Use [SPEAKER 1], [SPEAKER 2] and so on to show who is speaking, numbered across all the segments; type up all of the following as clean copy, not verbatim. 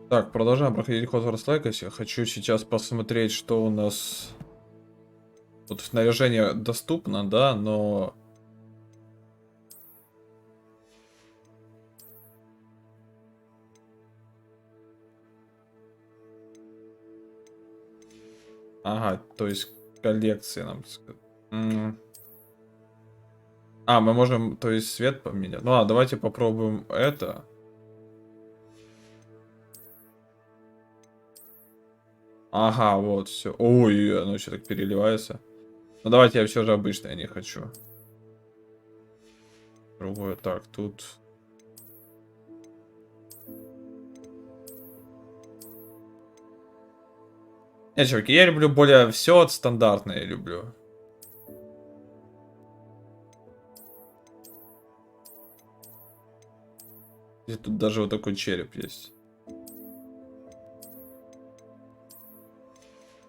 [SPEAKER 1] Так, продолжаем проходить Hogwarts Legacy. Хочу сейчас посмотреть, что у нас... Тут снаряжение доступно, да, но... Ага, то есть коллекции нам... мы можем, то есть, свет поменять. Ну ладно, давайте попробуем это. Ага, вот, все. Ой, оно еще так переливается. Ну давайте я все же обычное не хочу. Другое. Так, тут... Не, чуваки, я люблю более все стандартное люблю. И тут даже вот такой череп есть.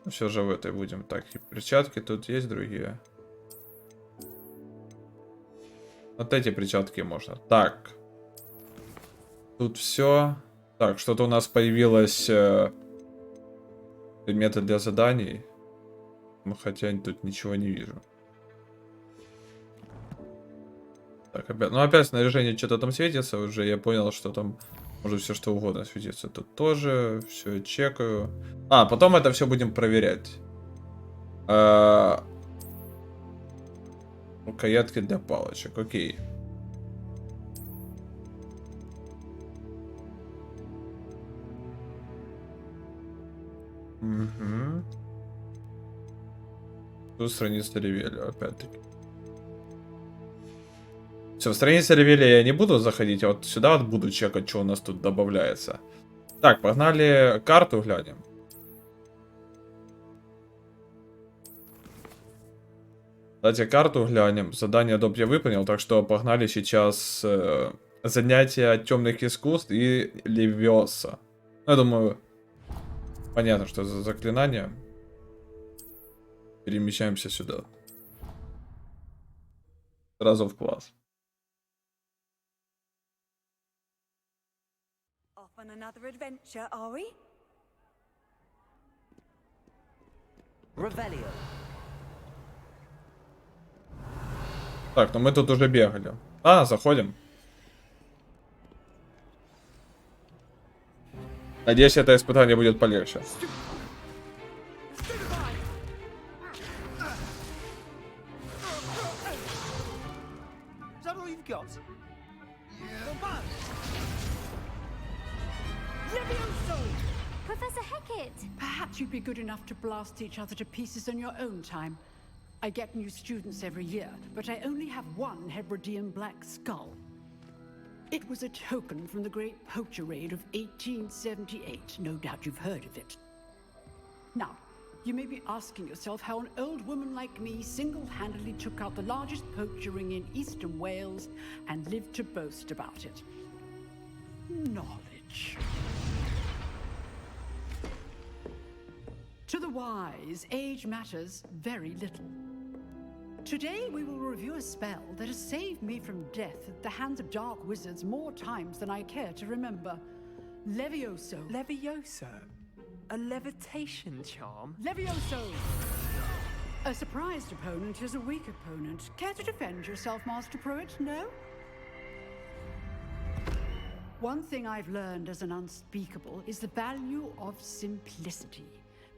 [SPEAKER 1] Все же в этой будем. Так, и перчатки тут есть другие. Вот эти перчатки можно. Так. Тут все. Так, что-то у нас появилось. Предметы для заданий. Ну, хотя тут ничего не вижу. Так, опять. Ну, опять снаряжение что-то там светится уже. Я понял, что там может все что угодно светиться. Тут тоже. Все чекаю. Потом это все будем проверять. Рукоятки для палочек. Окей. Угу. Тут страница ревеля, опять-таки. Все, в странице ревеля я не буду заходить, а вот сюда вот буду чекать, что у нас тут добавляется. Так, погнали карту глянем. Давайте карту глянем. Задание доп. Я выполнил, так что погнали сейчас занятия темных искусств и левиоса. Я думаю, понятно, что за заклинание. Перемещаемся сюда. Сразу в класс.
[SPEAKER 2] On another adventure, are we?
[SPEAKER 3] Revelio.
[SPEAKER 1] Так, ну мы тут уже бегали. Заходим. Надеюсь, это испытание будет полегче.
[SPEAKER 4] Professor Hecat!
[SPEAKER 5] Perhaps you'd be good enough to blast each other to pieces on your own time. I get new students every year, but I only have one Hebridean black skull. It was a token from the Great Poacher Raid of 1878. No doubt you've heard of it. Now, you may be asking yourself how an old woman like me single-handedly took out the largest poacher ring in eastern Wales and lived to boast about it. Knowledge. To the wise, age matters very little. Today we will review a spell that has saved me from death at the hands of dark wizards more times than I care to remember. Levioso.
[SPEAKER 3] Levioso? A levitation charm?
[SPEAKER 5] Levioso! A surprised opponent is a weak opponent. Care to defend yourself, Master Pruitt? No? One thing I've learned as an unspeakable is the value of simplicity,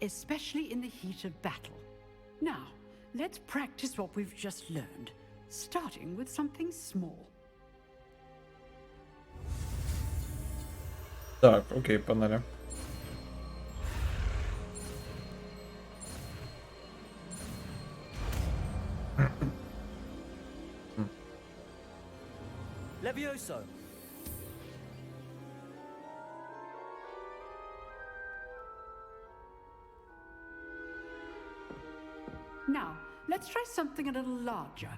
[SPEAKER 5] especially in the heat of battle. Now, let's practice what we've just learned, starting with something small.
[SPEAKER 1] Так, окей, погнали.
[SPEAKER 3] Levioso.
[SPEAKER 5] Now, let's try something a little larger.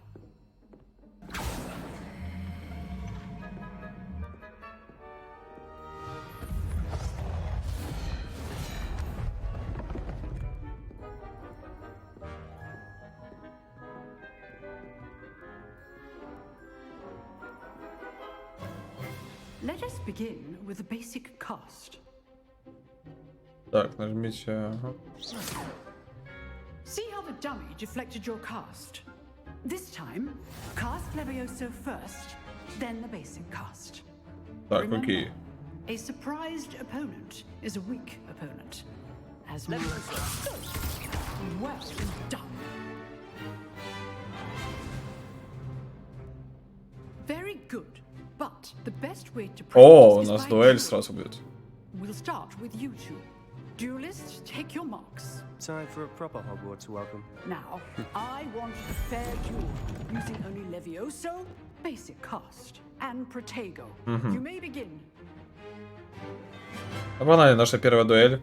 [SPEAKER 5] Let us begin with a basic cast.
[SPEAKER 1] Так, нажмите. Ага.
[SPEAKER 5] See how the dummy deflected your cast? This time, cast Levioso first, then the basic cast.
[SPEAKER 1] Так, окей.
[SPEAKER 5] A surprised opponent is a weak opponent. As well done. Very good. But the best way to
[SPEAKER 1] О, у
[SPEAKER 5] practice is
[SPEAKER 1] нас
[SPEAKER 5] by
[SPEAKER 1] дуэль
[SPEAKER 5] duel.
[SPEAKER 1] сразу будет.
[SPEAKER 5] We'll start with you two. Duelists, take your marks.
[SPEAKER 4] Time for a proper Hogwarts welcome.
[SPEAKER 5] Now, I want a fair duel using only Levioso, basic cast, and Protego. You may begin.
[SPEAKER 1] Погнали, наша первая дуэль.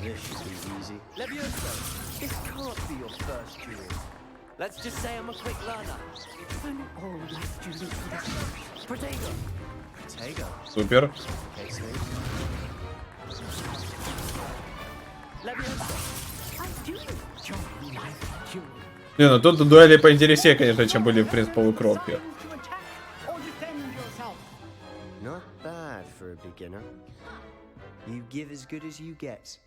[SPEAKER 4] This should be easy.
[SPEAKER 3] Levioso, this can't be your first duel. Let's just say I'm a quick learner.
[SPEAKER 5] Only all of my students for this.
[SPEAKER 3] Protego.
[SPEAKER 4] Protego.
[SPEAKER 1] Супер.
[SPEAKER 4] Okay, Snape.
[SPEAKER 3] Levioso.
[SPEAKER 5] I do enjoy life duel.
[SPEAKER 1] Не, ну тут дуэли поинтереснее, конечно, чем были, в принципе, полукровки.
[SPEAKER 5] To attack or defend yourself.
[SPEAKER 4] Not bad for a beginner. You give as good as you get.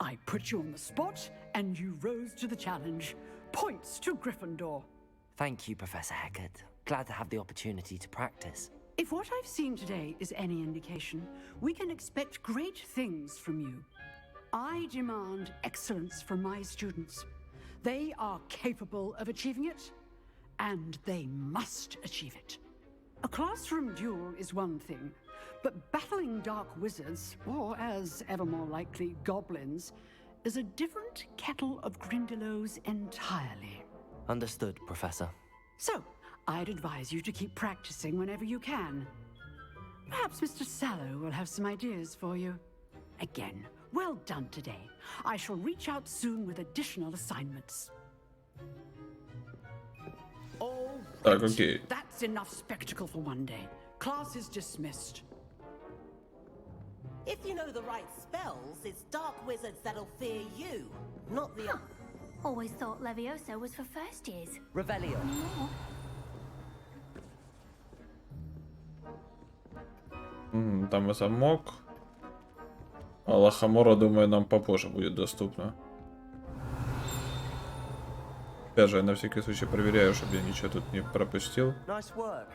[SPEAKER 5] I put you on the spot, and you rose to the challenge. Points to Gryffindor.
[SPEAKER 6] Thank you, Professor Hecat. Glad to have the opportunity to practice.
[SPEAKER 5] If what I've seen today is any indication, we can expect great things from you. I demand excellence from my students. They are capable of achieving it, and they must achieve it. A classroom duel is one thing, but battling dark wizards, or as ever more likely, goblins, is a different kettle of Grindylows entirely.
[SPEAKER 6] Understood, Professor.
[SPEAKER 5] So, I'd advise you to keep practicing whenever you can. Perhaps Mr. Sallow will have some ideas for you. Again, well done today. I shall reach out soon with additional assignments. All
[SPEAKER 1] Так,
[SPEAKER 5] right.
[SPEAKER 1] окей.
[SPEAKER 5] That's enough spectacle for one day. Class is dismissed.
[SPEAKER 7] If you know the right spells, it's dark wizards that'll fear you, not the other.
[SPEAKER 8] Always thought Levioso was for first years.
[SPEAKER 3] Revelio.
[SPEAKER 1] Там и замок. А Лохомора, думаю, нам попозже будет доступно. Опять же, я на всякий случай проверяю, чтобы я ничего тут не пропустил.
[SPEAKER 4] Nice work.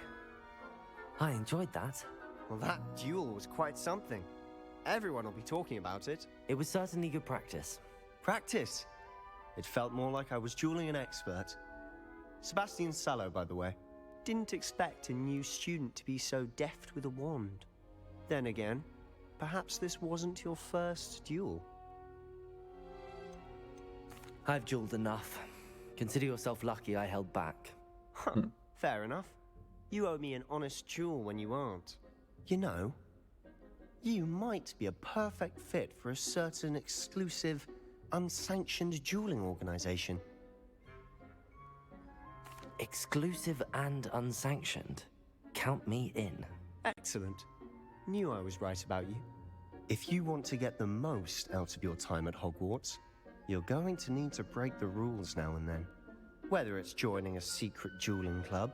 [SPEAKER 6] I enjoyed that.
[SPEAKER 4] Well, that duel was quite something. Everyone will be talking about it.
[SPEAKER 6] It was certainly good practice.
[SPEAKER 4] Practice. It felt more like I was dueling an expert. Sebastian Sallow, by the way. Didn't expect a new student to be so deft with a wand. Then again, perhaps this wasn't your first duel.
[SPEAKER 6] I've dueled enough. Consider yourself lucky I held back.
[SPEAKER 4] Huh, fair enough. You owe me an honest duel when you aren't. You know, you might be a perfect fit for a certain exclusive, unsanctioned dueling organization.
[SPEAKER 6] Exclusive and unsanctioned. Count me in.
[SPEAKER 4] Excellent. Knew I was right about you. If you want to get the most out of your time at Hogwarts, you're going to need to break the rules now and then. Whether it's joining a secret dueling club,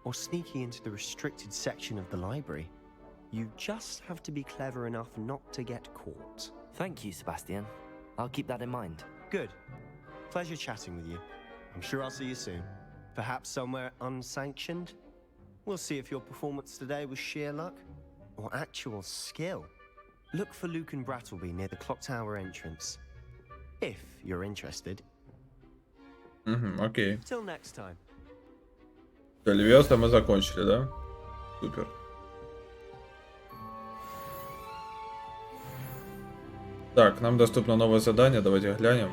[SPEAKER 4] or sneaking into the restricted section of the library, you just have to be clever enough not to get caught.
[SPEAKER 6] Thank you, Sebastian. I'll keep that in mind.
[SPEAKER 4] Good. Pleasure chatting with you. I'm sure I'll see you soon. Perhaps somewhere unsanctioned? We'll see if your performance today was sheer luck or actual skill. Look for Luke and Brattleby near the clock tower entrance. If you're interested.
[SPEAKER 1] Окей.
[SPEAKER 4] Till next time.
[SPEAKER 1] Левиоса мы закончили, да? Супер. Так, нам доступно новое задание, давайте глянем.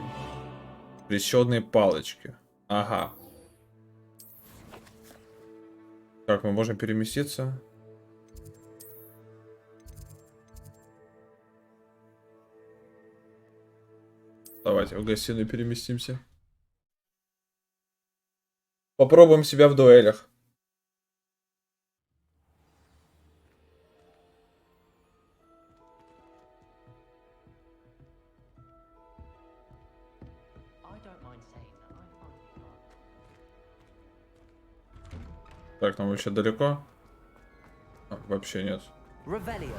[SPEAKER 1] Крещенные палочки. Ага. Как мы можем переместиться? Давайте в гостиную переместимся. Попробуем себя в дуэлях.
[SPEAKER 3] I don't mind saying that I find it hard.
[SPEAKER 1] Так, нам еще далеко? А, вообще нет.
[SPEAKER 3] Revelio.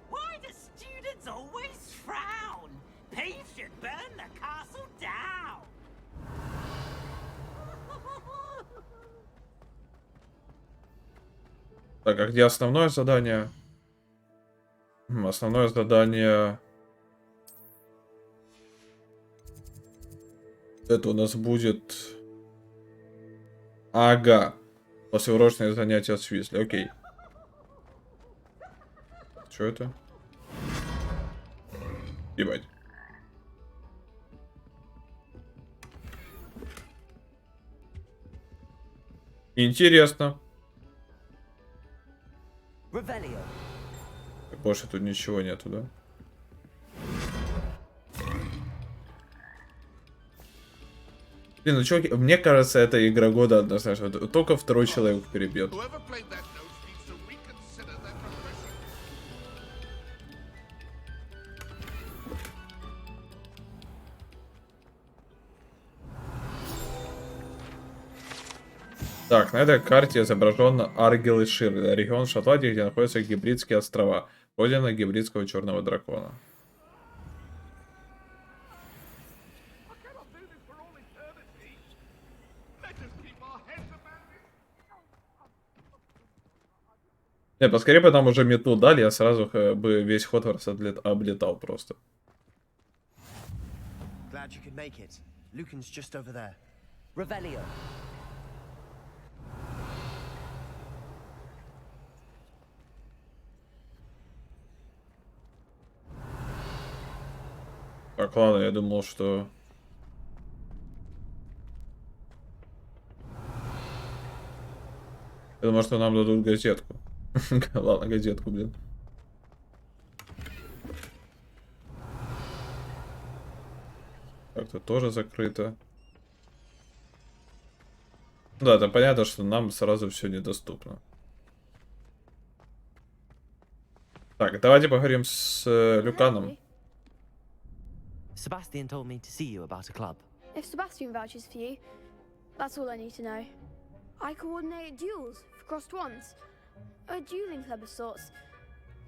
[SPEAKER 7] Why do students always frown? Peeves should burn the castle down.
[SPEAKER 1] Так, а где основное задание? Основное задание... Это у нас будет... Ага. Послеурочные занятия с Уизли. Окей. Что это? Ебать. Интересно.
[SPEAKER 3] Revelio.
[SPEAKER 1] Больше тут ничего нету, да? Блин, ну чуваки, мне кажется, это игра года однозначно. Только второй человек перебьет. Так, на этой карте изображен Аргил и Шир, регион Шотландии, где находятся Гибридские острова, родина гибридского черного дракона. Не, поскорее бы нам уже мету дали, я сразу бы весь Hogwarts облетал просто.
[SPEAKER 4] Glad you could make it. Lucan's just over there.
[SPEAKER 3] Revelio.
[SPEAKER 1] Так, ладно, я думал, что... Я думал, что нам дадут газетку. Ладно, газетку, блин. Так, тут тоже закрыто. Да, это понятно, что нам сразу все недоступно. Так, давайте поговорим с Люканом.
[SPEAKER 6] Sebastian told me to see you about a club.
[SPEAKER 8] If Sebastian vouches for you, that's all I need to know. I coordinate duels for crossed wands. A dueling club of sorts.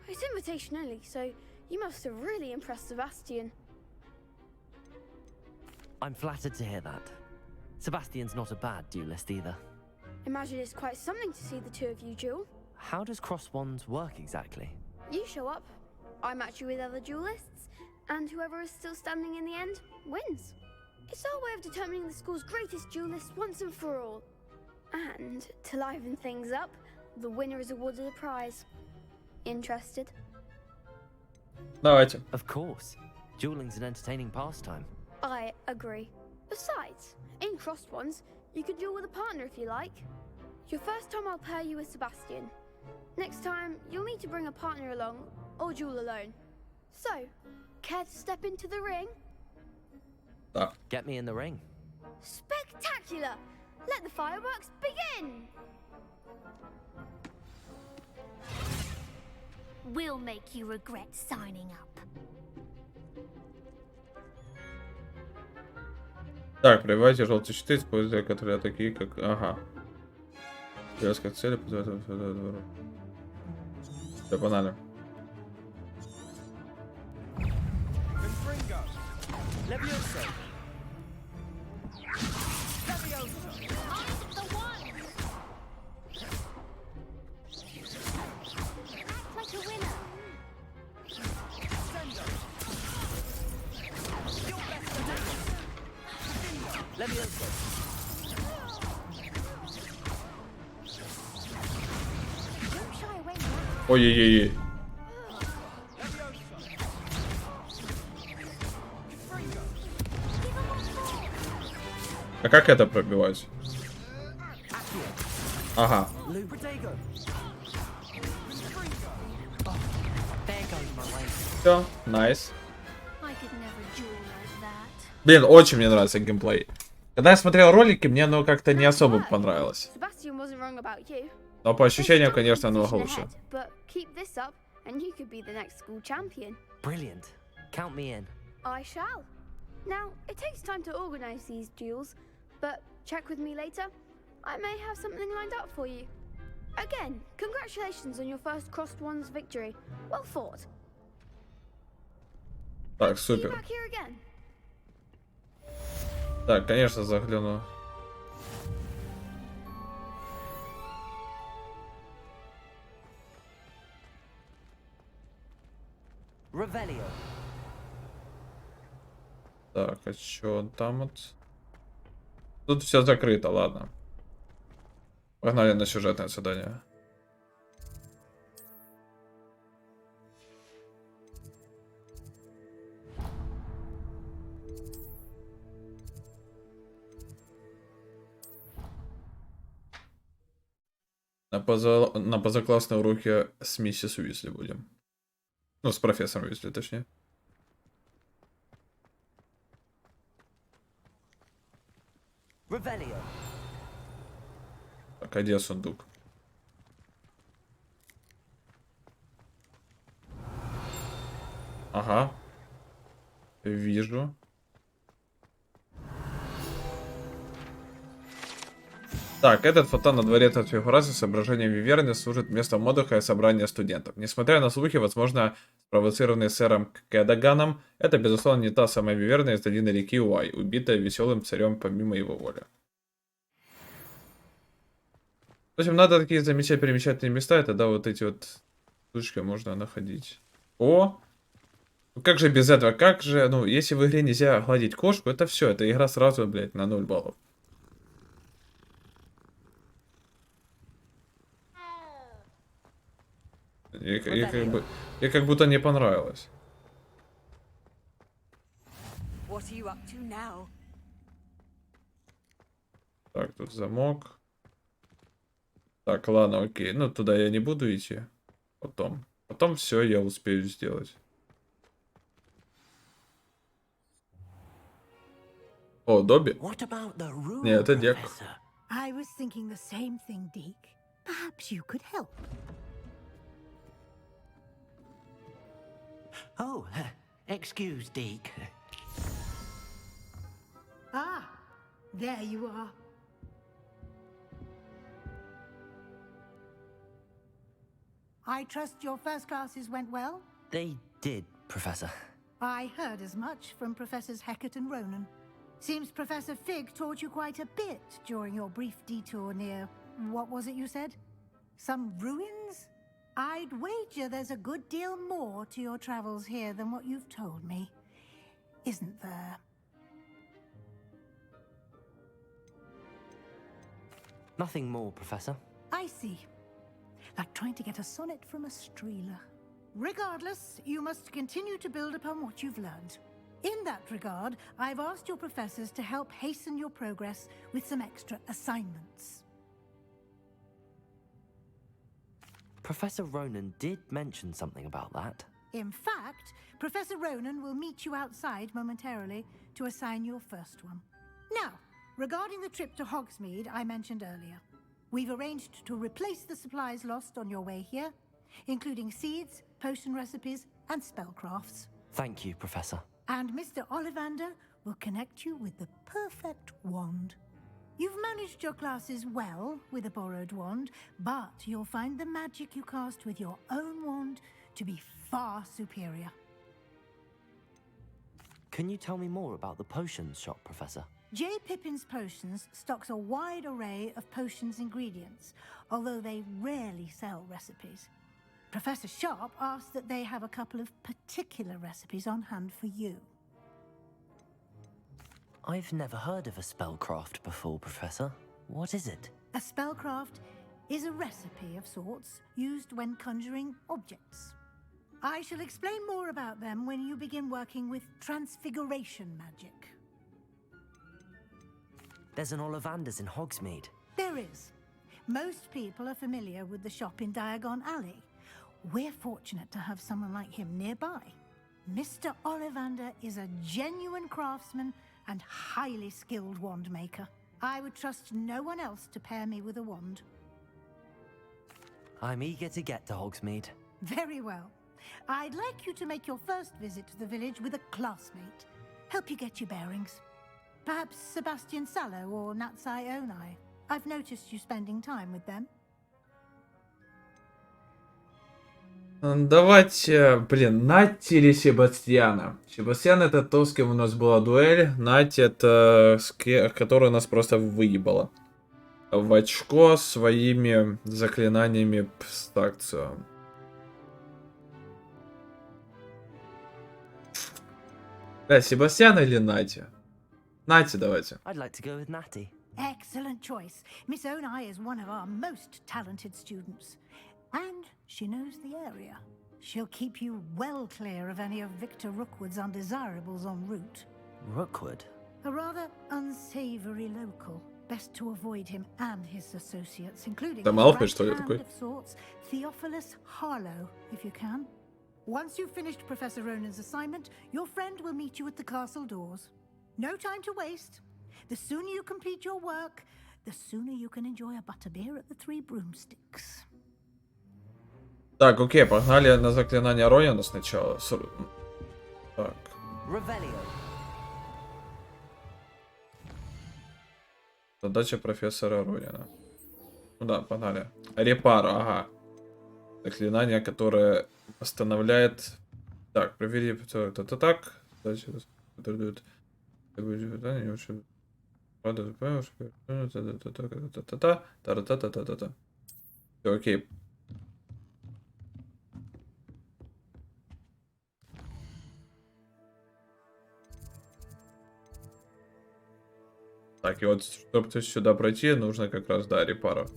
[SPEAKER 8] It's invitation only, so you must have really impressed Sebastian.
[SPEAKER 6] I'm flattered to hear that. Sebastian's not a bad duelist either.
[SPEAKER 8] Imagine it's quite something to see the two of you duel.
[SPEAKER 6] How does cross wands work exactly?
[SPEAKER 8] You show up, I match you with other duelists, and whoever is still standing in the end wins. It's our way of determining the school's greatest duelist once and for all. And to liven things up, the winner is awarded a prize. Interested?
[SPEAKER 1] Давайте.
[SPEAKER 6] Of course. Dueling's an entertaining pastime.
[SPEAKER 8] I agree. Besides, in crossed ones, you can duel with a partner if you like. Your first time I'll pair you with Sebastian. Next time, you'll need to bring a partner along, or duel alone. So, care to step into the ring?
[SPEAKER 1] Да.
[SPEAKER 6] Get me in the ring.
[SPEAKER 8] Spectacular! Let the fireworks begin!
[SPEAKER 9] We'll make you regret signing up.
[SPEAKER 1] Так, проявляйте желтый щит, используя которые такие, как... Ага. Как цели... Все, погнали.
[SPEAKER 3] Levioso. Levioso.
[SPEAKER 1] Ой-ой-ой. А как это пробивать? Ага. Все, найс. Блин, очень мне нравится геймплей. Когда я смотрел ролики, мне оно как-то не особо понравилось. Но по ощущениям, конечно, намного лучше.
[SPEAKER 6] Brilliant. Count me in.
[SPEAKER 8] I shall. Now, it takes time to organize these duels, but check with me later. I may have something lined up for you. Again, congratulations on your first Crossed Ones victory. Well fought.
[SPEAKER 1] Так,
[SPEAKER 8] See you
[SPEAKER 1] супер.
[SPEAKER 8] back here again.
[SPEAKER 1] Так, конечно, загляну.
[SPEAKER 3] Revelio.
[SPEAKER 1] Так, а чё там вот? Тут все закрыто, ладно. Погнали на сюжетное задание. На позаклассные уроки с миссис Уизли будем. Ну, с профессором Уизли, точнее.
[SPEAKER 3] Revelio.
[SPEAKER 1] Так, а где сундук? Ага. Вижу. Так, этот фонтан на дворе трансфигурации с изображением Виверны служит местом отдыха и собрания студентов. Несмотря на слухи, возможно, спровоцированные сэром Кедаганом, это, безусловно, не та самая Виверна из долины реки Уай, убитая веселым царем помимо его воли. В общем, надо такие замечать примечательные места, и тогда вот эти вот штучки можно находить. О! Ну как же без этого? Как же, ну, если в игре нельзя гладить кошку, это все, эта игра сразу, блядь, на 0 баллов. Ей как будто не понравилось.
[SPEAKER 2] What are you up to now?
[SPEAKER 1] Так, тут замок. Так, ладно, окей. Ну, туда я не буду идти. Потом все я успею сделать. О, Добби?
[SPEAKER 7] What about the rule,
[SPEAKER 1] Не, это Дек.
[SPEAKER 7] Professor?
[SPEAKER 5] I was thinking the same thing, Deke. Perhaps you could help.
[SPEAKER 7] Oh, excuse, Deke.
[SPEAKER 5] Ah, there you are. I trust your first classes went well?
[SPEAKER 6] They did, Professor.
[SPEAKER 5] I heard as much from Professors Hecat and Ronan. Seems Professor Fig taught you quite a bit during your brief detour near... what was it you said? Some ruins? I'd wager there's a good deal more to your travels here than what you've told me. Isn't there?
[SPEAKER 6] Nothing more, Professor.
[SPEAKER 5] I see. Like trying to get a sonnet from a streeler. Regardless, you must continue to build upon what you've learned. In that regard, I've asked your professors to help hasten your progress with some extra assignments.
[SPEAKER 6] Professor Ronan did mention something about that.
[SPEAKER 5] In fact, Professor Ronan will meet you outside momentarily to assign your first one. Now, regarding the trip to Hogsmeade I mentioned earlier, we've arranged to replace the supplies lost on your way here, including seeds, potion recipes, and spellcrafts.
[SPEAKER 6] Thank you, Professor.
[SPEAKER 5] And Mr. Ollivander will connect you with the perfect wand. You've managed your classes well with a borrowed wand, but you'll find the magic you cast with your own wand to be far superior.
[SPEAKER 6] Can you tell me more about the potions shop, Professor?
[SPEAKER 5] J. Pippin's Potions stocks a wide array of potions ingredients, although they rarely sell recipes. Professor Sharp asked that they have a couple of particular recipes on hand for you.
[SPEAKER 6] I've never heard of a spellcraft before, Professor. What is it?
[SPEAKER 5] A spellcraft is a recipe of sorts used when conjuring objects. I shall explain more about them when you begin working with transfiguration magic.
[SPEAKER 6] There's an Ollivander's in Hogsmeade.
[SPEAKER 5] There is. Most people are familiar with the shop in Diagon Alley. We're fortunate to have someone like him nearby. Mr. Ollivander is a genuine craftsman and highly skilled wand maker. I would trust no one else to pair me with a wand.
[SPEAKER 6] I'm eager to get to Hogsmeade.
[SPEAKER 5] Very well. I'd like you to make your first visit to the village with a classmate. Help you get your bearings.
[SPEAKER 10] Perhaps Sebastian Sallow or Natsai Onai. I've noticed you spending time with them.
[SPEAKER 1] Давайте, блин, Натти или Себастьяна? Себастьян это то, с кем у нас была дуэль. Натти это которая нас просто выебала в очко своими заклинаниями пстакцию. Да, Себастьян или Натти? Натти давайте.
[SPEAKER 6] I'd like to go with Natty.
[SPEAKER 10] Excellent choice. Miss Onai is one of our most talented students. And she knows the area. She'll keep you well clear of any of Victor Rookwood's undesirables en route.
[SPEAKER 6] Rookwood?
[SPEAKER 10] A rather unsavory local. Best to avoid him and his associates, including
[SPEAKER 1] Там
[SPEAKER 10] his
[SPEAKER 1] Алфи,
[SPEAKER 10] right
[SPEAKER 1] что ли,
[SPEAKER 10] hand
[SPEAKER 1] такой?
[SPEAKER 10] of sorts, Theophilus Harlow, if you can. Once you've finished Professor Ronan's assignment, your friend will meet you at the castle doors. No time to waste. The sooner you complete your work, the sooner you can enjoy a butterbeer at the Three Broomsticks.
[SPEAKER 1] Так, окей, погнали на заклинание Ронина сначала. Так.
[SPEAKER 3] Revelio.
[SPEAKER 1] Задача профессора Ронина. Ну да, погнали. Репар, ага. Заклинание, которое останавливает... Так, провери... Это так. Дальше... Все, окей. Так, и вот, чтобы сюда пройти, нужно как раз, да, репара.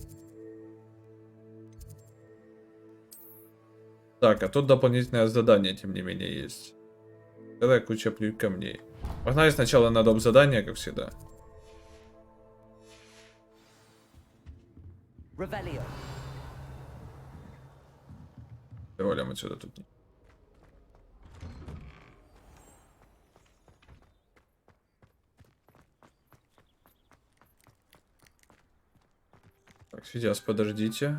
[SPEAKER 1] Так, а тут дополнительное задание, тем не менее, есть. Когда куча камней. Погнали сначала на доп. Задание, как всегда.
[SPEAKER 3] Revelio.
[SPEAKER 1] Валим отсюда тут. Так, сейчас подождите.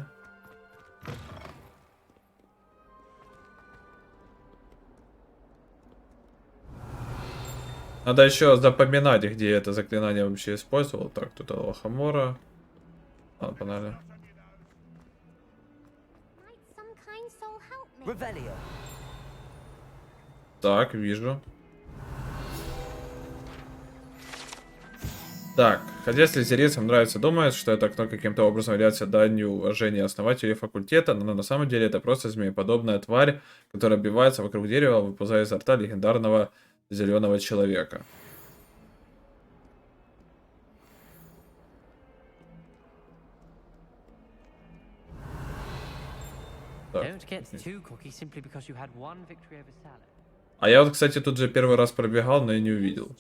[SPEAKER 1] Надо еще запоминать, где это заклинание вообще использовал. Так, тут Лохомора. Ладно, погнали.
[SPEAKER 3] Revelio.
[SPEAKER 1] Так, вижу. Так, хотя слизеринцам нравится думать, что это окно каким-то образом является данью уважения основателю факультета, но на самом деле это просто змееподобная тварь, которая оббивается вокруг дерева, выползая изо рта легендарного зеленого человека. Так. А я вот, кстати, тут же первый раз пробегал, но я не увидел.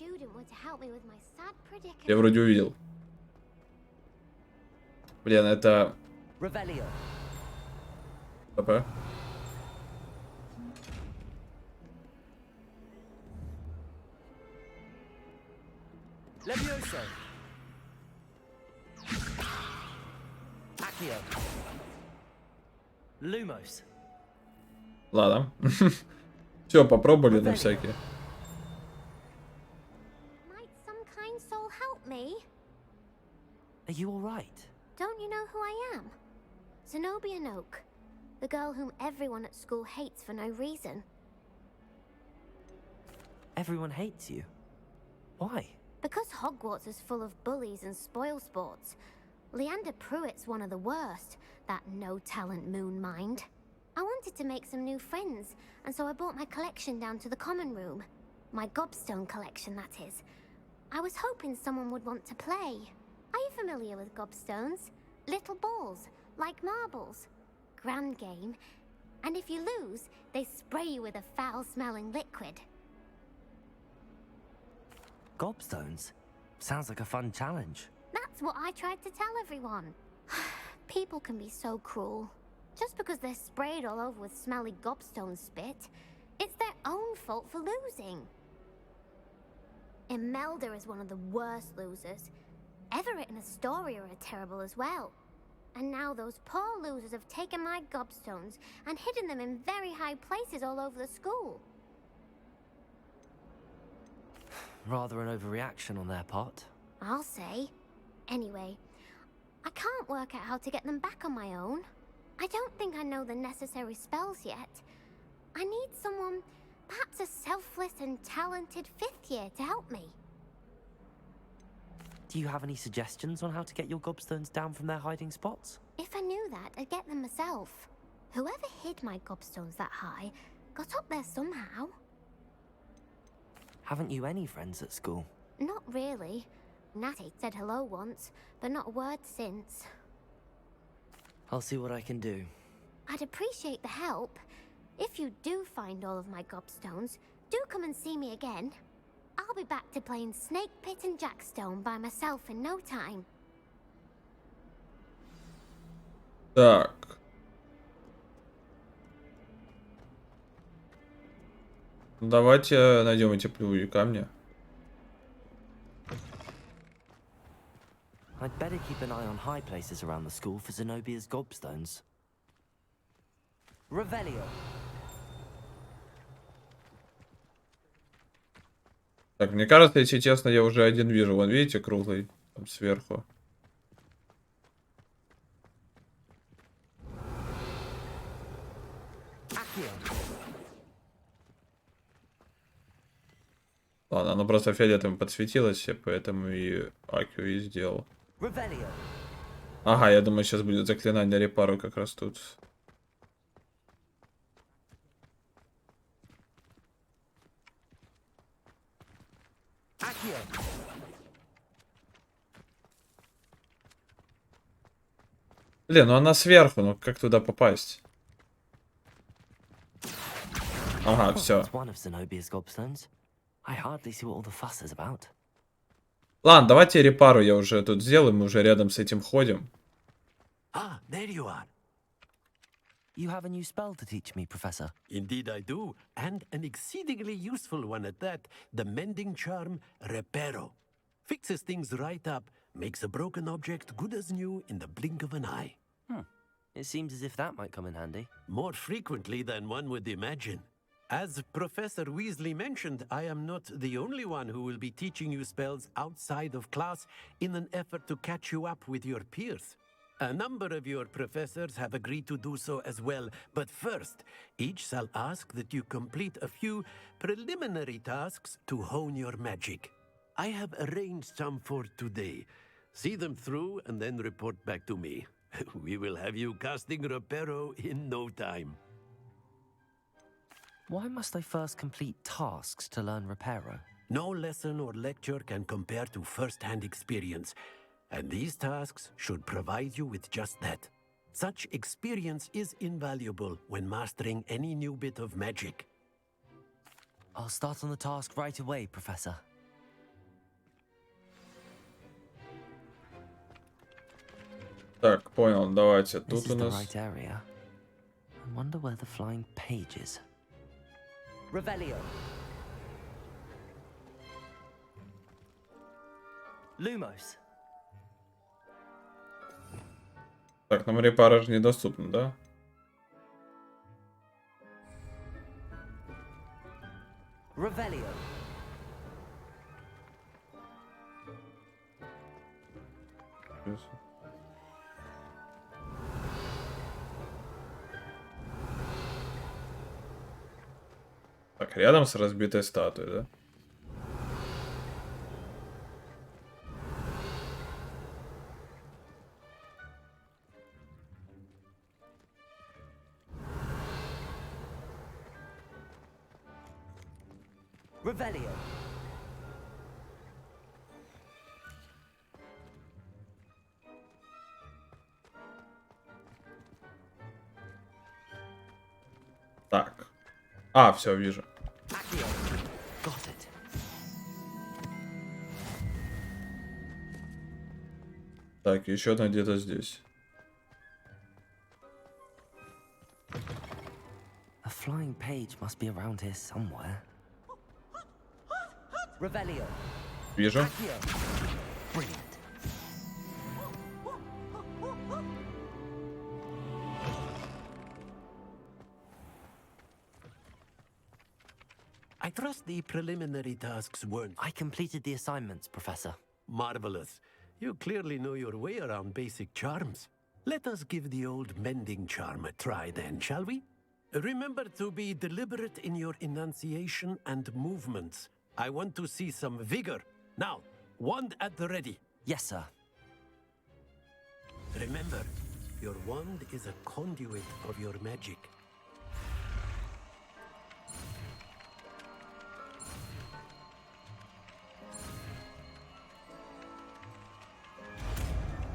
[SPEAKER 1] Я вроде увидел. Блин, это...
[SPEAKER 3] Revelio.
[SPEAKER 1] ПП.
[SPEAKER 3] Levioso. Accio. Lumos.
[SPEAKER 1] Ладно. Все, попробовали на всякие.
[SPEAKER 3] Are you alright?
[SPEAKER 9] Don't you know who I am? Zenobia Noak, the girl whom everyone at school hates for no reason.
[SPEAKER 6] Everyone hates you. Why?
[SPEAKER 9] Because Hogwarts is full of bullies and spoilsports. Leander Pruitt's one of the worst, that no-talent moon mind. I wanted to make some new friends, and so I brought my collection down to the common room. My gobstone collection, that is. I was hoping someone would want to play. Are you familiar with gobstones? Little balls, like marbles. Grand game. And if you lose, they spray you with a foul-smelling liquid.
[SPEAKER 6] Gobstones? Sounds like a fun challenge.
[SPEAKER 9] That's what I tried to tell everyone. People can be so cruel. Just because they're sprayed all over with smelly gobstone spit, it's their own fault for losing. Imelda is one of the worst losers. Everett and Astoria are terrible as well. And now those poor losers have taken my gobstones and hidden them in very high places all over the school.
[SPEAKER 6] Rather an overreaction on their part.
[SPEAKER 9] I'll say. Anyway, I can't work out how to get them back on my own. I don't think I know the necessary spells yet. I need someone, perhaps a selfless and talented 5th year to help me.
[SPEAKER 6] Do you have any suggestions on how to get your gobstones down from their hiding spots?
[SPEAKER 9] If I knew that, I'd get them myself. Whoever hid my gobstones that high got up there somehow.
[SPEAKER 6] Haven't you any friends at school?
[SPEAKER 9] Not really. Natty said hello once, but not a word since.
[SPEAKER 6] I'll see what I can do.
[SPEAKER 9] I'd appreciate the help. If you do find all of my gobstones, do come and see me again. I'll be back to playing Snake Pit and Jackstone by myself in no time.
[SPEAKER 1] Так. Давайте найдем эти плюи камни.
[SPEAKER 6] I'd better keep an eye on high places around the school for Zenobia's gobstones. Revelio.
[SPEAKER 1] Так, мне кажется, если честно, я уже один вижу. Вон, видите, круглый там сверху. Ладно, оно просто фиолетовым подсветилось, поэтому и Акю и сделал. Ага, я думаю, сейчас будет заклинание репару как раз тут. Блин, ну она сверху, ну как туда попасть? Ага, все. Ладно, давайте репару я уже тут сделаю, мы уже рядом с этим ходим.
[SPEAKER 11] Ah, there you are.
[SPEAKER 6] You have a new spell to teach me, Professor.
[SPEAKER 11] Indeed I do, and an exceedingly useful one at that, the mending charm Reparo. Fixes things right up, makes a broken object good as new in the blink of an eye.
[SPEAKER 6] It seems as if that might come in handy.
[SPEAKER 11] More frequently than one would imagine. As Professor Weasley mentioned, I am not the only one who will be teaching you spells outside of class in an effort to catch you up with your peers. A number of your professors have agreed to do so as well, but first, each shall ask that you complete a few preliminary tasks to hone your magic. I have arranged some for today. See them through and then report back to me. We will have you casting Reparo in no time.
[SPEAKER 6] Why must I first complete tasks to learn Reparo?
[SPEAKER 11] No lesson or lecture can compare to first-hand experience, and these tasks should provide you with just that. Such experience is invaluable when mastering any new bit of magic.
[SPEAKER 6] I'll start on the task right away, Professor.
[SPEAKER 1] Так, понял, давайте.
[SPEAKER 6] This
[SPEAKER 1] Тут
[SPEAKER 6] is
[SPEAKER 1] у
[SPEAKER 6] the
[SPEAKER 1] нас...
[SPEAKER 6] right area. I wonder where the flying page is. Revelio. Lumos.
[SPEAKER 1] Так, нам репара же недоступна, да?
[SPEAKER 6] Revelio.
[SPEAKER 1] Так, рядом с разбитой статуей, да?
[SPEAKER 6] Revelio.
[SPEAKER 1] Так. А, все, вижу.
[SPEAKER 6] Got it.
[SPEAKER 1] Так, еще одна где-то здесь.
[SPEAKER 6] A flying page must be around here somewhere. Revelio.
[SPEAKER 1] Вижу.
[SPEAKER 6] Brilliant.
[SPEAKER 11] I trust guess the preliminary tasks weren't...
[SPEAKER 6] I completed the assignments, Professor.
[SPEAKER 11] Marvelous. You clearly know your way around basic charms. Let us give the old mending charm a try then, shall we? Remember to be deliberate in your enunciation and movements. I want to see some vigor. Now, wand at the ready.
[SPEAKER 6] Yes, sir.
[SPEAKER 11] Remember, your wand is a conduit of your magic.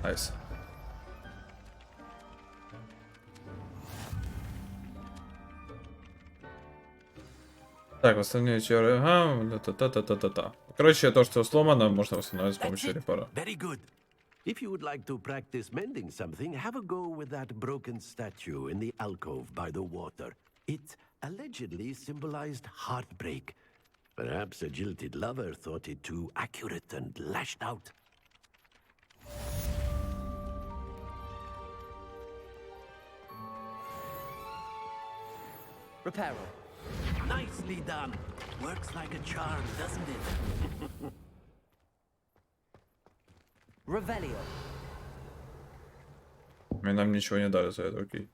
[SPEAKER 1] Nice. Так, восстановить чары. Ага, та-та-та-та-та-та. Короче, то, что сломано, можно восстановить с помощью репара.
[SPEAKER 11] Very good. If you would like to practice mending something, have a go with that broken statue in the alcove by the water. It allegedly symbolized heartbreak. Perhaps a jilted lover thought it too accurate and lashed out.
[SPEAKER 6] Reparo.
[SPEAKER 11] Nicely done. Works like a charm, doesn't it?
[SPEAKER 6] Revelio.
[SPEAKER 1] И нам ничего не дали за это, окей.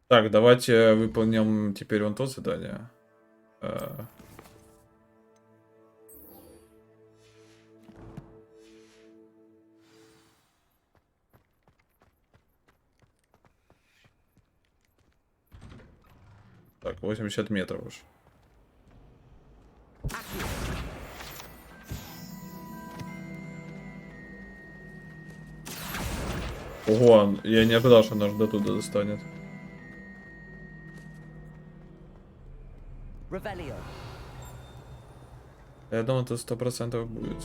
[SPEAKER 1] Так, давайте выполним теперь вон то задание. Так, 80 метров уж. Ого, я не ожидал, что наш до туда достанет.
[SPEAKER 6] Revelio.
[SPEAKER 1] Я думал, это 100% будет.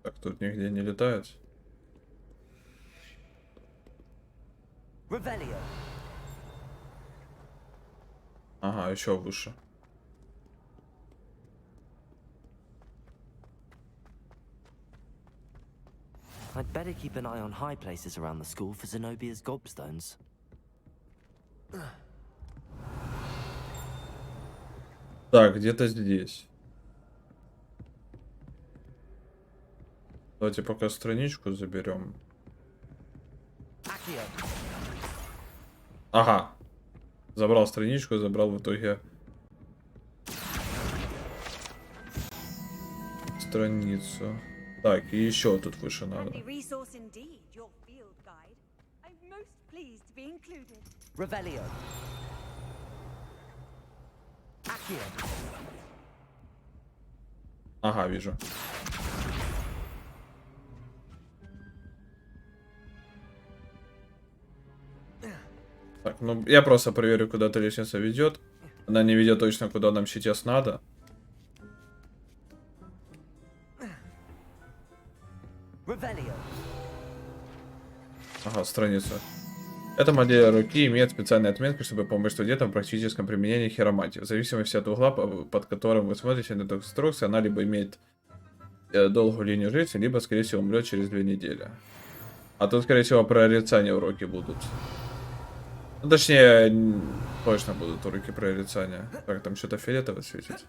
[SPEAKER 1] Так, тут нигде не летает.
[SPEAKER 6] Revelio.
[SPEAKER 1] Ага, еще выше.
[SPEAKER 6] I'd better keep an eye on high places around the school for Zenobia's gobstones.
[SPEAKER 1] Так, где-то здесь. Давайте пока страничку заберем. Ага. Забрал страничку, забрал в итоге страницу. Так, и еще тут выше надо.
[SPEAKER 6] Revelio.
[SPEAKER 1] Ага, вижу. Так, ну я просто проверю, куда эта лестница ведет. Она не ведет точно, куда нам сейчас надо.
[SPEAKER 6] Revelio.
[SPEAKER 1] Ага, страница. Эта модель руки имеет специальную отметку, чтобы помочь студентам в практическом применении хиромантии. В зависимости от угла, под которым вы смотрите на эту инструкцию, она либо имеет долгую линию жизни, либо, скорее всего, умрет через 2 недели. А тут, скорее всего, прорицания уроки будут. Ну, точнее, точно будут уроки прорицания. Так, там что-то фиолетовое светит.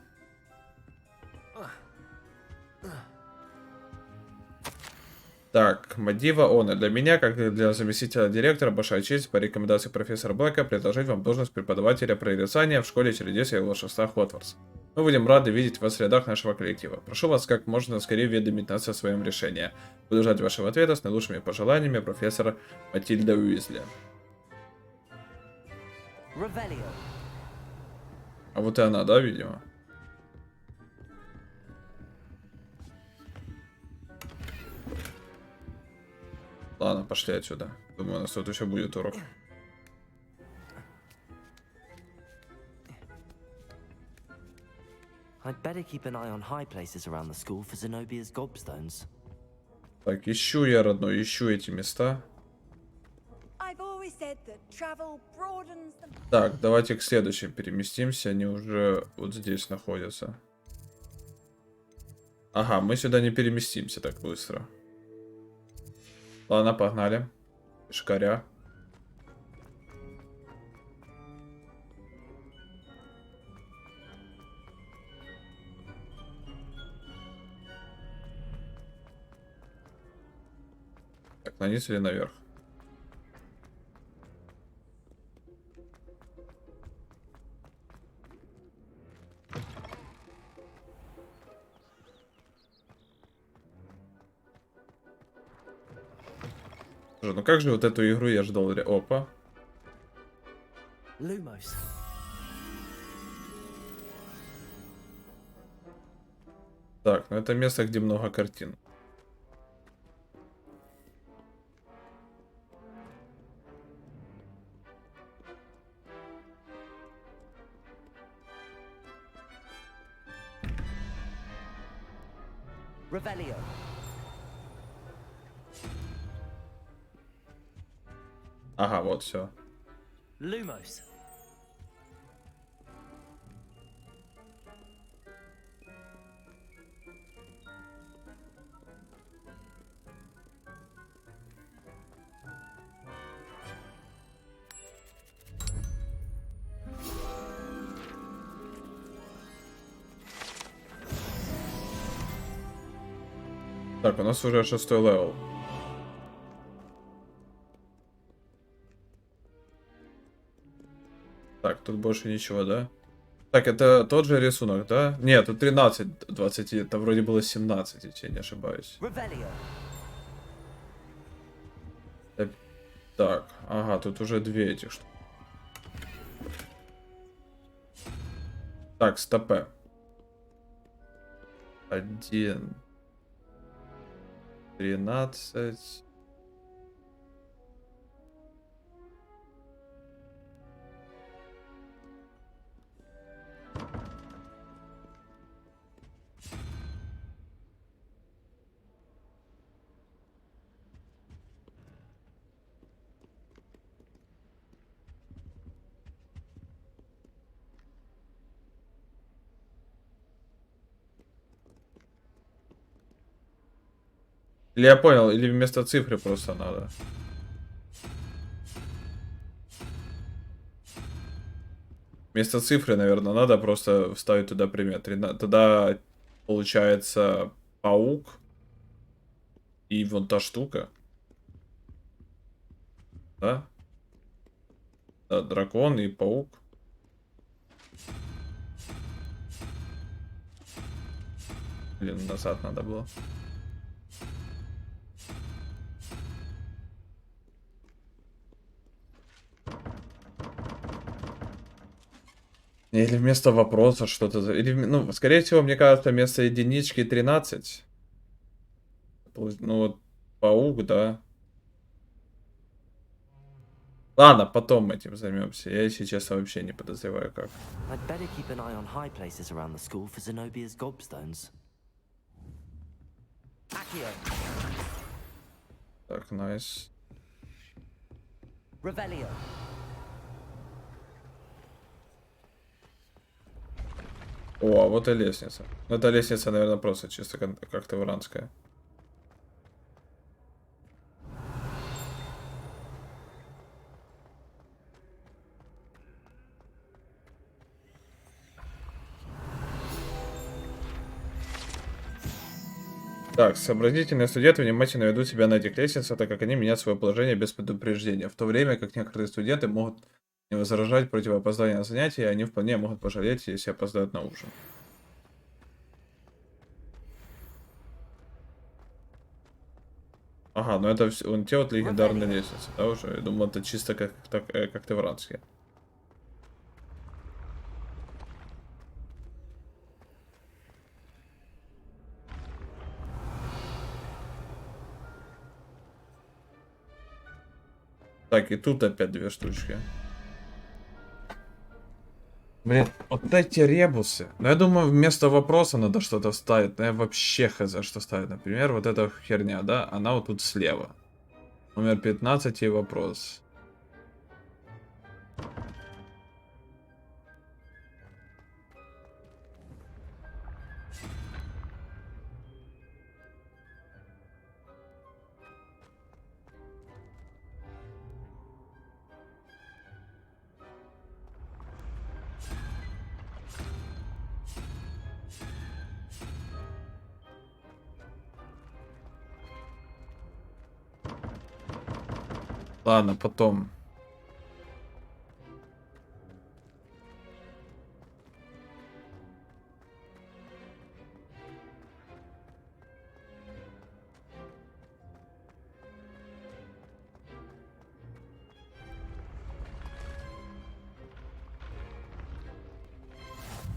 [SPEAKER 1] Так, Мадива Она. Для меня, как и для заместителя директора, большая честь по рекомендации профессора Блэка предложить вам должность преподавателя прорицания в школе чародейства и волшебства Hogwarts. Мы будем рады видеть вас в рядах нашего коллектива. Прошу вас как можно скорее уведомить нас о своем решении. Буду ждать вашего ответа с наилучшими пожеланиями, профессор Матильда Уизли.
[SPEAKER 6] Revelio.
[SPEAKER 1] А вот и она, да, видимо? Ладно, пошли отсюда. Думаю, у нас тут еще будет урок.
[SPEAKER 6] I'd better keep an eye on high places around the school for Zenobia's gobstones.
[SPEAKER 1] Так, ищу я, родной, ищу эти места.
[SPEAKER 2] always said that travel broadens the...
[SPEAKER 1] Так, давайте к следующим переместимся. Они уже вот здесь находятся. Ага, мы сюда не переместимся так быстро. Ладно, погнали. Шкаря. Так, на низ или наверх? Слушай, ну как же вот эту игру я ждал? Опа.
[SPEAKER 3] Lumos.
[SPEAKER 1] Так, ну это место, где много картин.
[SPEAKER 3] Revelio.
[SPEAKER 1] Ага, вот все.
[SPEAKER 3] Lumos.
[SPEAKER 1] Так, у нас уже 6-й левел. Так, тут больше ничего, да? Так, это тот же рисунок, да? Нет, тут 13 20, это вроде было 17, если я не ошибаюсь. Так, ага, тут уже 2 этих штуки. Так, стопе. 1, 13. Или я понял, или вместо цифры просто надо. Вместо цифры, наверное, надо просто вставить туда пример. Тогда получается паук и вон та штука. Да? Да, дракон и паук. Блин, назад надо было. Или вместо вопроса что-то. Или, ну, скорее всего, мне кажется, вместо единички 13. Ну вот, паук, да. Ладно, потом этим займемся. Я, если честно, вообще не подозреваю, как. Так, найс. О, а вот и лестница. Ну, эта лестница, наверное, просто чисто как-то вранская. Так, сообразительные студенты внимательно ведут себя на этих лестницах, так как они меняют свое положение без предупреждения. В то время как некоторые студенты могут не возражать против опоздания на занятия, они вполне могут пожалеть, если опоздают на ужин. Ага, ну это вон те вот легендарные лестницы, да, уже? Я думал, это чисто как-то вранские. Так, и тут опять 2 штучки. Блин, вот эти ребусы. Ну, я думаю, вместо вопроса надо что-то вставить. Но я вообще хз, что ставить. Например, вот эта херня, да? Она вот тут слева. Номер 15 и вопрос. Ладно, потом.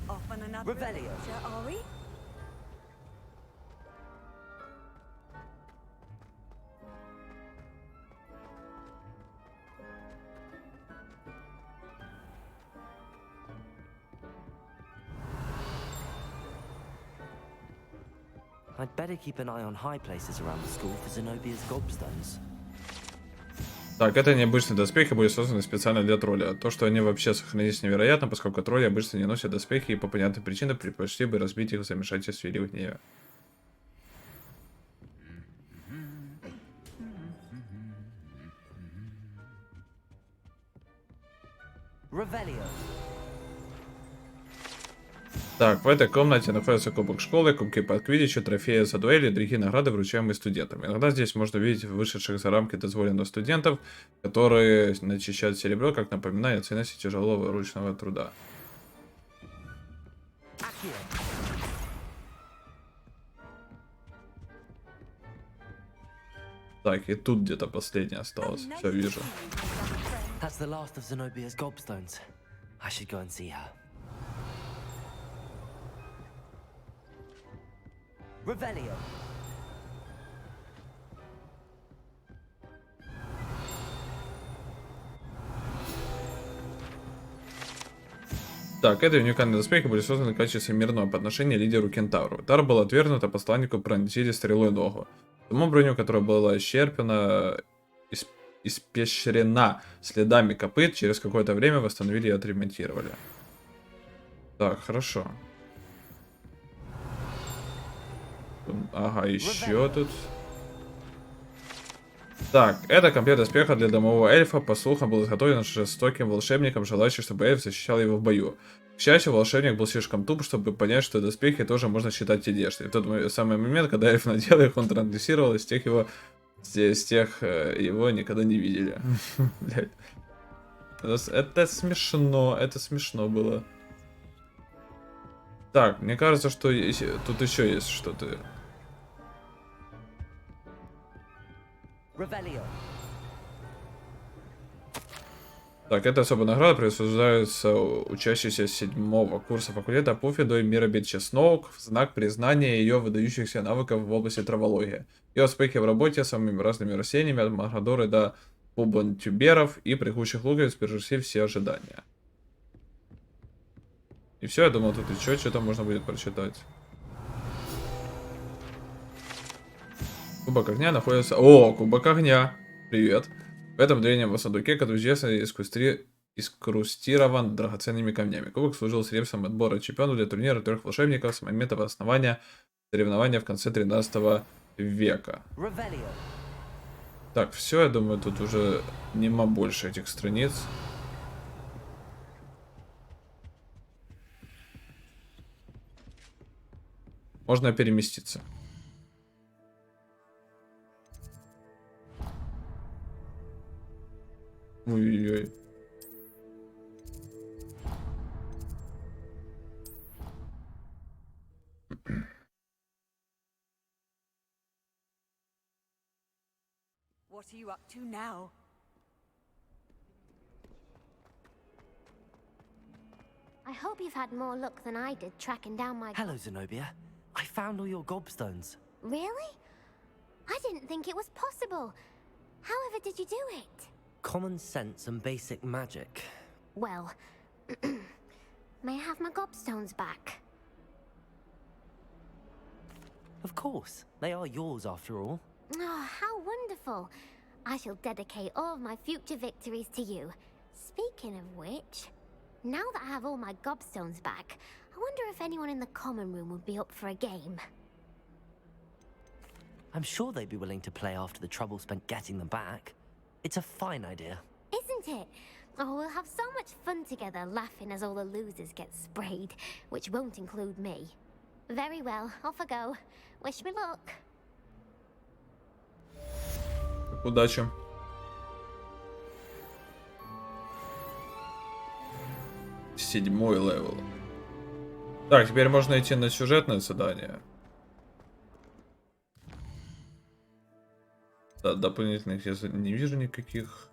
[SPEAKER 2] Off on another
[SPEAKER 3] Revelio.
[SPEAKER 2] adventure, are we?
[SPEAKER 6] I'd better keep an eye on high places around the school for Zenobia's gobstones.
[SPEAKER 1] Так, это необычные доспехи были созданы специально для тролля. То, что они вообще сохранились, невероятно, поскольку тролли обычно не носят доспехи и по понятным причинам предпочли бы разбить их в замешательстве или в гневе.
[SPEAKER 3] Revelio.
[SPEAKER 1] Так, в этой комнате находится кубок школы, кубки по квиддичу, трофеи за дуэли и другие награды, вручаемые студентам. Иногда здесь можно увидеть вышедших за рамки дозволенных студентов, которые начищают серебро, как напоминание о ценности тяжелого ручного труда. Так, и тут где-то последнее осталось. Все, вижу.
[SPEAKER 6] That's the last of Zenobia's gobstones. I should go and see her.
[SPEAKER 3] Revelio.
[SPEAKER 1] Так, эти уникальные доспехи были созданы в качестве мирного подношения лидеру Кентавру. Дар был отвергнут, а посланнику пронзили стрелой ногу. Тому броню, которая была исчерпана, испещрена следами копыт, через какое-то время восстановили и отремонтировали. Так, хорошо. Ага, еще тут. Так, это комплект доспеха для домового эльфа, по слухам, был изготовлен жестоким волшебником, желающим, чтобы эльф защищал его в бою. К счастью, волшебник был слишком туп, чтобы понять, что доспехи тоже можно считать одеждой. В тот самый момент, когда эльф надел их, он трансгрессировал, с тех его никогда не видели. Блять. Это смешно было. Так, мне кажется, что тут еще есть что-то.
[SPEAKER 3] Revelio.
[SPEAKER 1] Так, эта особая награда присуждается учащейся 7-го курса факультета Пуффидой Мирабит Чесноук в знак признания ее выдающихся навыков в области травологии. Ее успехи в работе с самыми разными растениями, от мандрагоры до пубонтюберов и прыгучих луковиц превзошли все ожидания. И все, я думал, тут еще что-то можно будет прочитать. Кубок огня находится... О, кубок огня! Привет! В этом древнем сундуке, который известно, инкрустирован драгоценными камнями. Кубок служил средством отбора чемпионов для турнира 3 волшебников с момента основания соревнования в конце 13 века.
[SPEAKER 3] Revelio.
[SPEAKER 1] Так, все, я думаю, тут уже нема больше этих страниц. Можно переместиться. Ой-ой-ой.
[SPEAKER 2] What are you up to now?
[SPEAKER 9] I hope you've had more luck than I did tracking down my...
[SPEAKER 6] Hello, Zenobia. I found all your gobstones.
[SPEAKER 9] Really? I didn't think it was possible. However did you do it?
[SPEAKER 6] Common sense and basic magic.
[SPEAKER 9] Well, may I have my gobstones back?
[SPEAKER 6] Of course. They are yours after all.
[SPEAKER 9] Oh, how wonderful. I shall dedicate all of my future victories to you. Speaking of which, now that I have all my gobstones back, I wonder if anyone in the common room would be up for a game.
[SPEAKER 6] I'm sure they'd be willing to play after the trouble spent getting them back. It's a fine idea.
[SPEAKER 9] Isn't it? Oh, we'll have so much fun together, laughing as all the losers get sprayed, which won't include me. Very well, off I go. Wish me luck.
[SPEAKER 1] Удачи. 7-й левел. Так, теперь можно идти на сюжетное задание. Да, дополнительных я не вижу никаких.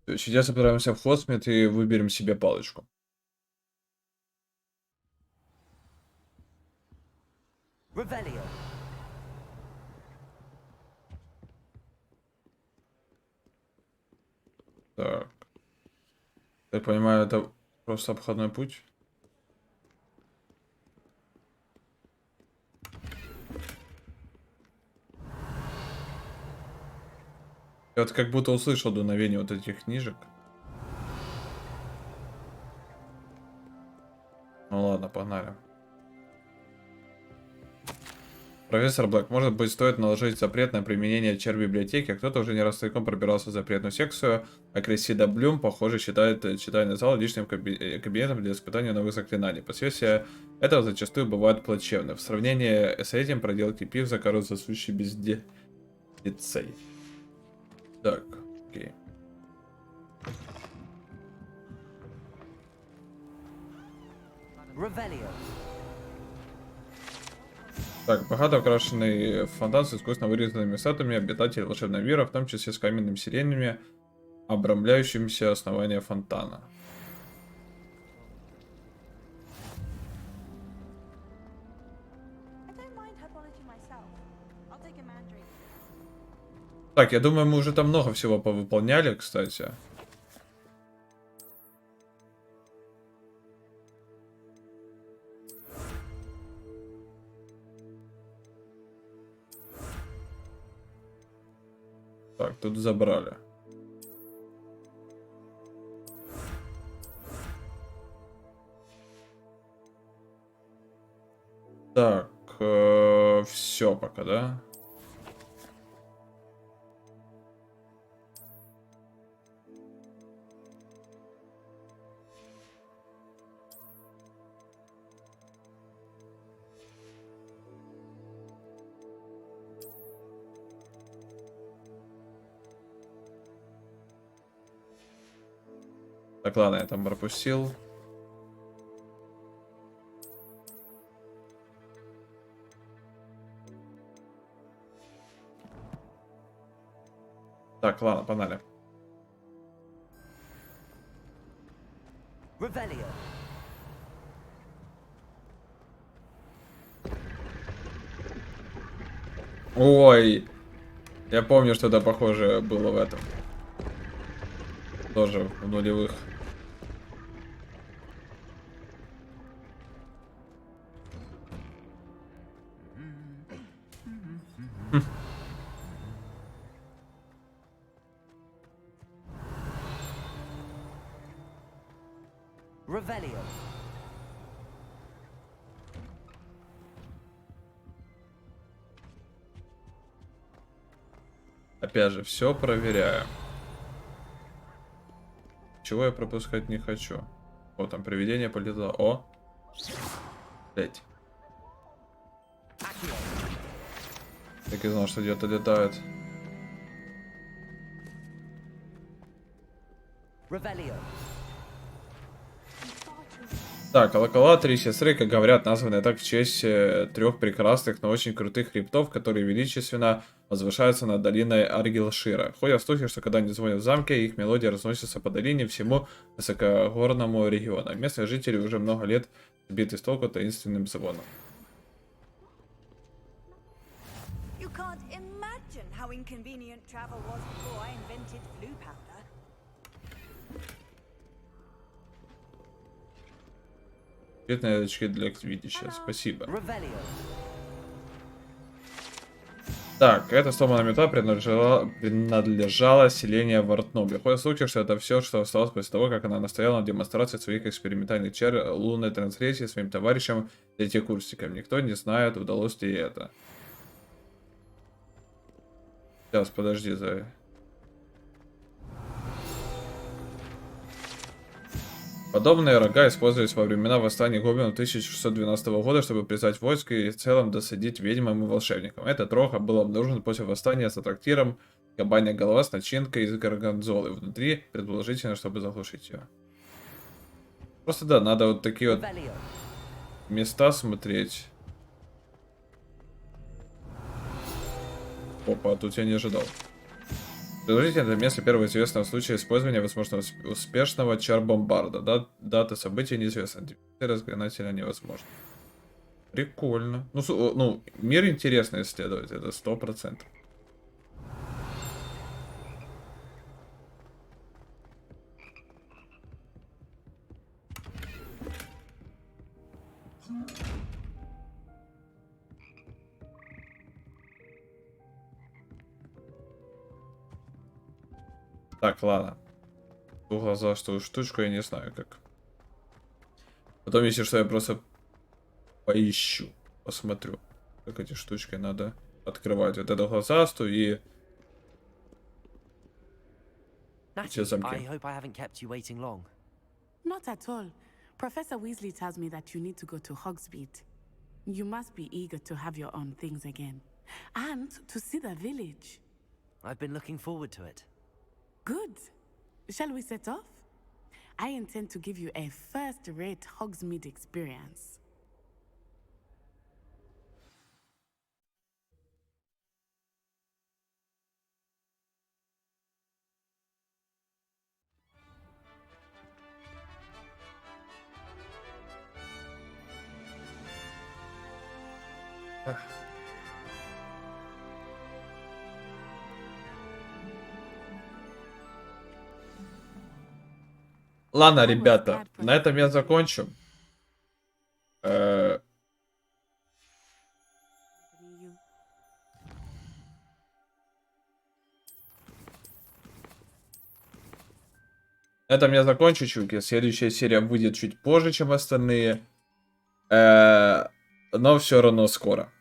[SPEAKER 1] Сейчас отправимся в Хосмит и выберем себе палочку.
[SPEAKER 3] Revelio.
[SPEAKER 1] Так. Я понимаю, это просто обходной путь. Я вот как будто услышал дуновение вот этих книжек. Ну ладно, погнали. Профессор Блэк, может быть, стоит наложить запрет на применение червь-библиотеки, а кто-то уже не раз целиком пробирался в запретную секцию, а Крессида Блюм, похоже, считает читальный зал личным кабинетом для испытания новых заклинаний. Последствия этого зачастую бывают плачевны. В сравнении с этим проделки Пивза кажутся сущей безделицей. Так, окей.
[SPEAKER 3] Revelio.
[SPEAKER 1] Так, богато украшенный фонтан с искусно вырезанными статуями обитателей волшебного мира, в том числе с каменными сиренями, обрамляющимися основание фонтана. Так, я думаю, мы уже там много всего повыполняли, кстати. Так, тут забрали. Так, все пока, да? Так, ладно, я там пропустил. Так, ладно, погнали.
[SPEAKER 3] Revelio.
[SPEAKER 1] Ой, я помню, что-то похожее было в этом. Тоже в нулевых.
[SPEAKER 3] Revelio.
[SPEAKER 1] Опять же, все проверяю. Чего я пропускать не хочу. Вот там привидение полетело. О! Блять. Так и знал, что где-то летает.
[SPEAKER 3] Revelio.
[SPEAKER 1] Так, колокола 3 сестры, как говорят, названы так в честь 3 прекрасных, но очень крутых хребтов, которые величественно возвышаются над долиной Аргилшира. Ходят слухи, что когда они звонят в замке, их мелодия разносится по долине всему высокогорному региону. Местные жители уже много лет сбиты с толку таинственным звоном.
[SPEAKER 2] You can't imagine how inconvenient travel was before I invented blue powder.
[SPEAKER 1] Цветные очки для видящего. Спасибо.
[SPEAKER 3] Revelio.
[SPEAKER 1] Так, эта сломанная метла принадлежала селению в Артнобле. Ходят слухи, что это все, что осталось после того, как она настояла на демонстрации своих экспериментальных чар лунной трансгрессии своим товарищам, третьекурсникам. Никто не знает, удалось ли это. Сейчас, подожди, за... Подобные рога использовались во времена восстания гоблинов 1612 года, чтобы призвать войско и в целом досадить ведьмам и волшебникам. Этот рог был обнаружен после восстания за трактиром кабанья голова с начинкой из горгонзолы внутри, предположительно, чтобы заглушить ее. Просто да, надо вот такие вот места смотреть. Опа, тут я не ожидал. Предположительно, это место первого известного случая использования, возможно, успешного чар-бомбарда. Дата события неизвестна. Разгонательно невозможно. Прикольно. Ну, мир интересно исследовать, это 100%. Так, ладно. Двухглазастую штучку я не знаю как. Потом, если что, я просто поищу. Посмотрю, как эти штучки надо открывать. Вот эту глазастую и... эти замки.
[SPEAKER 6] I hope I haven't kept you waiting long.
[SPEAKER 12] Not at all. Professor Weasley tells me that you need to go to Hogsmeade. You must be eager to have your own things again. And to see the village.
[SPEAKER 6] I've been looking forward to it.
[SPEAKER 12] Good. Shall we set off? I intend to give you a first-rate Hogsmeade experience.
[SPEAKER 1] Ладно, ребята, на этом я закончу. На этом я закончу, чуваки. Следующая серия выйдет чуть позже, чем остальные. Но все равно скоро.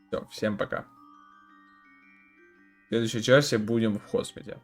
[SPEAKER 1] Все, всем пока. В следующей части будем в Хогвартсе.